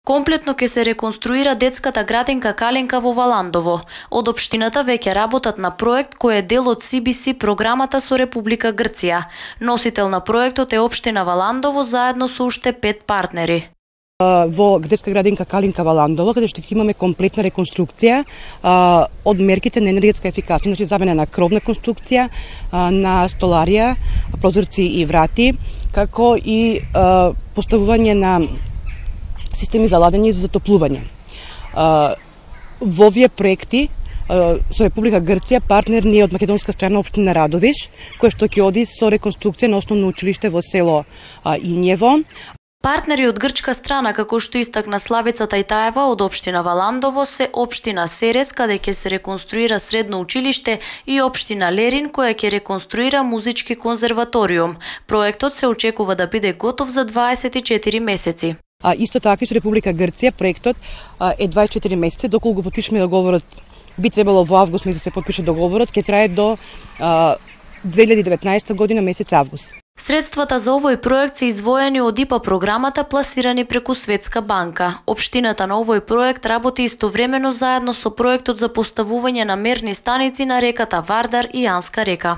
Комплетно ќе се реконструира детската градинка Калинка во Валандово. Од општината веќе работат на проект кој е дел од CBC програмата со Република Грција. Носител на проектот е општина Валандово заедно со уште 5 партнери. Во детска градинка Калинка Валандово, каде што ќе имаме комплетна реконструкција од мерките на енергетска ефикасност, значи замена на кровна конструкција, на столарија, прозорци и врати, како и поставување на системи за ладење и за затоплување. Во овие проекти со Република Грција партнер ни е од македонска страна општина Радовиш, кој што ќе оди со реконструкција на основно училиште во село Инјево. Партнери од грчка страна, како што истакна Славица Тајтаева од општина Валандово, се општина Серес, каде ќе се реконструира средно училиште, и општина Лерин, која ќе реконструира музички конзерваториум. Проектот се очекува да биде готов за 24 месеци. Исто така и со Република Грција проектот е 24 месеци, доколку го потпишеме договорот, би требало во август месец да се потпише договорот, ќе трае до 2019 година месец август. Средствата за овој проект се издвоени од ИПА програмата, пласирани преку Светска банка. Општината на овој проект работи истовремено заедно со проектот за поставување на мерни станици на реката Вардар и Јанска река.